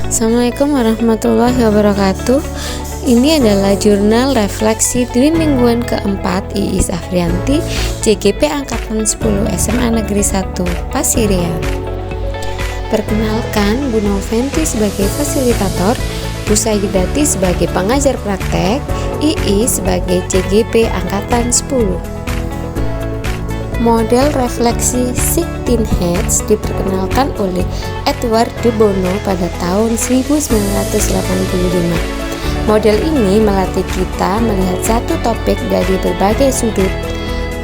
Assalamualaikum warahmatullahi wabarakatuh. Ini adalah jurnal refleksi Dwi Mingguan keempat Iis Afrianti, JGP Angkatan 10 SMA Negeri 1 Pasirian. Perkenalkan, Bu Noventi sebagai fasilitator, Bu Sayyidati sebagai pengajar praktek, Iis sebagai JGP Angkatan 10. Model refleksi 16 Heads diperkenalkan oleh Edward de Bono pada tahun 1985. Model ini melatih kita melihat satu topik dari berbagai sudut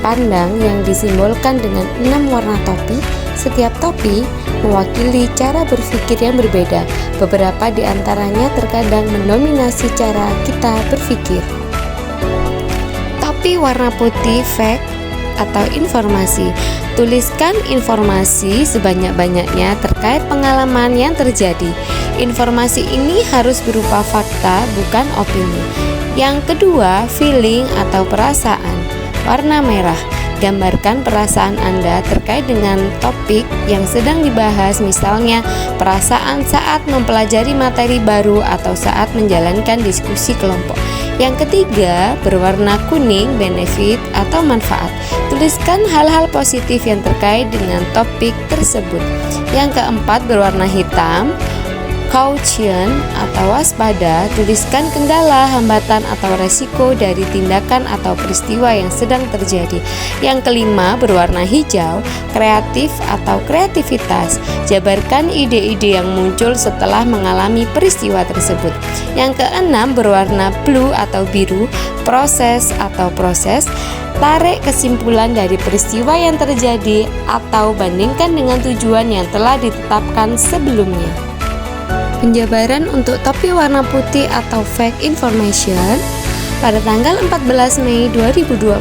pandang yang disimbolkan dengan 6 warna topi. Setiap topi mewakili cara berpikir yang berbeda. Beberapa di antaranya terkadang mendominasi cara kita berpikir. Topi warna putih fact atau informasi. Tuliskan informasi sebanyak-banyaknya terkait pengalaman yang terjadi. Informasi ini harus berupa fakta, bukan opini. Yang kedua, feeling atau perasaan. Warna merah. Gambarkan perasaan Anda terkait dengan topik yang sedang dibahas, misalnya perasaan saat mempelajari materi baru atau saat menjalankan diskusi kelompok. Yang ketiga, berwarna kuning, benefit atau manfaat. Tuliskan hal-hal positif yang terkait dengan topik tersebut. Yang keempat, berwarna hitam, caution atau waspada. Tuliskan kendala, hambatan atau resiko dari tindakan atau peristiwa yang sedang terjadi. Yang kelima, berwarna hijau, kreatif atau kreativitas. Jabarkan ide-ide yang muncul setelah mengalami peristiwa tersebut. Yang keenam, berwarna blue atau biru, proses atau proses. Tarik kesimpulan dari peristiwa yang terjadi atau bandingkan dengan tujuan yang telah ditetapkan sebelumnya. Penjabaran untuk topi warna putih atau fake information pada tanggal 14 Mei 2024.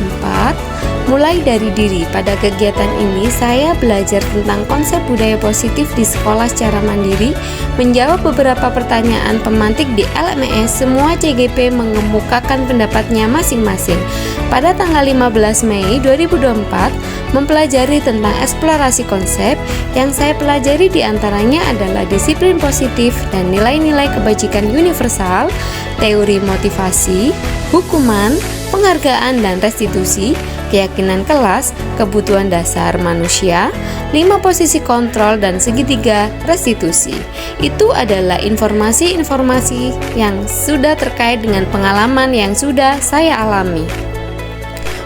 Mulai dari diri. Pada kegiatan ini saya belajar tentang konsep budaya positif di sekolah secara mandiri, menjawab beberapa pertanyaan pemantik di LMS. Semua CGP mengemukakan pendapatnya masing-masing. Pada tanggal 15 Mei 2024 mempelajari tentang eksplorasi konsep. Yang saya pelajari diantaranya adalah disiplin positif dan nilai-nilai kebajikan universal, teori motivasi, hukuman, penghargaan dan restitusi, keyakinan kelas, kebutuhan dasar manusia, 5 posisi kontrol dan segitiga restitusi. Itu adalah informasi-informasi yang sudah terkait dengan pengalaman yang sudah saya alami.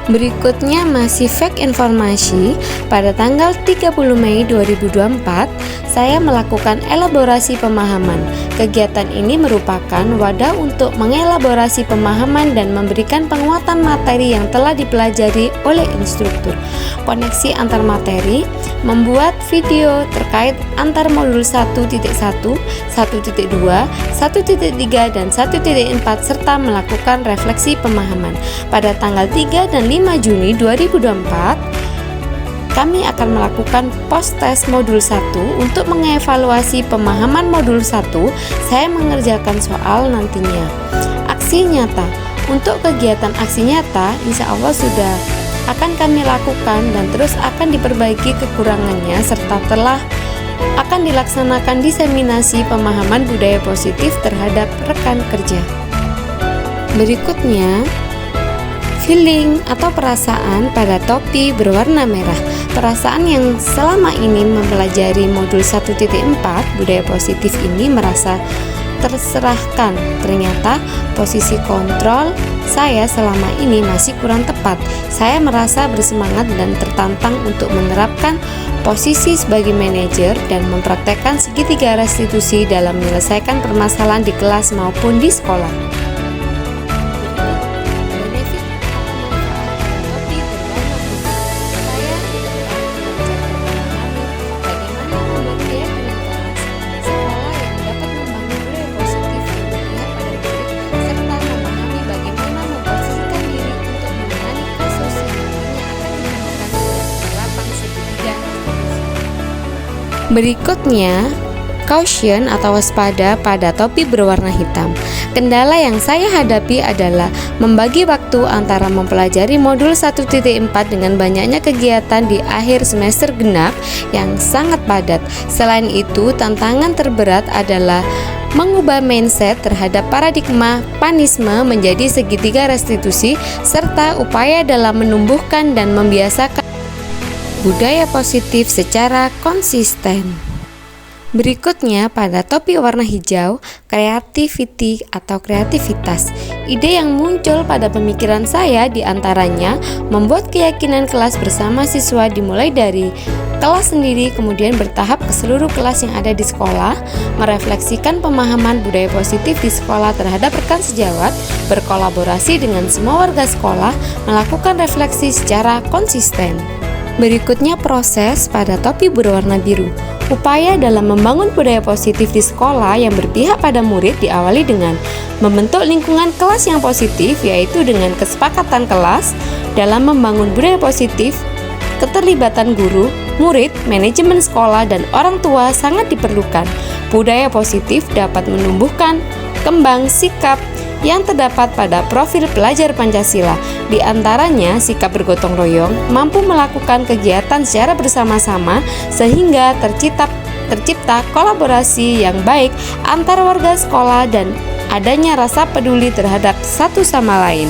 Berikutnya masih fake informasi. Pada tanggal 30 Mei 2024, saya melakukan elaborasi pemahaman. Kegiatan ini merupakan wadah untuk mengelaborasi pemahaman dan memberikan penguatan materi yang telah dipelajari oleh instruktur. Koneksi antar materi, membuat video terkait antar modul 1.1, 1.2, 1.3 dan 1.4 serta melakukan refleksi pemahaman. Pada tanggal 3 dan 5 Juni 2024 kami akan melakukan post-test modul 1 untuk mengevaluasi pemahaman modul 1. Saya mengerjakan soal nantinya. Aksi nyata. Untuk kegiatan aksi nyata insya Allah sudah akan kami lakukan dan terus akan diperbaiki kekurangannya serta telah akan dilaksanakan diseminasi pemahaman budaya positif terhadap rekan kerja. Berikutnya, feeling atau perasaan pada topi berwarna merah. Perasaan yang selama ini mempelajari modul 1.4 budaya positif ini merasa terserahkan. Ternyata posisi kontrol saya selama ini masih kurang tepat. Saya merasa bersemangat dan tertantang untuk menerapkan posisi sebagai manajer dan mempraktekkan segitiga restitusi dalam menyelesaikan permasalahan di kelas maupun di sekolah. Berikutnya, caution atau waspada pada topi berwarna hitam. Kendala yang saya hadapi adalah membagi waktu antara mempelajari modul 1.4 dengan banyaknya kegiatan di akhir semester genap yang sangat padat. Selain itu, tantangan terberat adalah mengubah mindset terhadap paradigma panisme menjadi segitiga restitusi, serta upaya dalam menumbuhkan dan membiasakan budaya positif secara konsisten. Berikutnya, pada topi warna hijau, creativity atau kreativitas. Ide yang muncul pada pemikiran saya diantaranya membuat keyakinan kelas bersama siswa dimulai dari kelas sendiri, kemudian bertahap ke seluruh kelas yang ada di sekolah, merefleksikan pemahaman budaya positif di sekolah terhadap rekan sejawat, berkolaborasi dengan semua warga sekolah, melakukan refleksi secara konsisten. Berikutnya, proses pada topi berwarna biru. Upaya dalam membangun budaya positif di sekolah yang berpihak pada murid diawali dengan membentuk lingkungan kelas yang positif, yaitu dengan kesepakatan kelas dalam membangun budaya positif. Keterlibatan guru, murid, manajemen sekolah, dan orang tua sangat diperlukan. Budaya positif dapat menumbuhkan kembang sikap yang terdapat pada profil pelajar Pancasila. Di antaranya, sikap bergotong royong, mampu melakukan kegiatan secara bersama-sama sehingga tercipta kolaborasi yang baik antar warga sekolah dan adanya rasa peduli terhadap satu sama lain.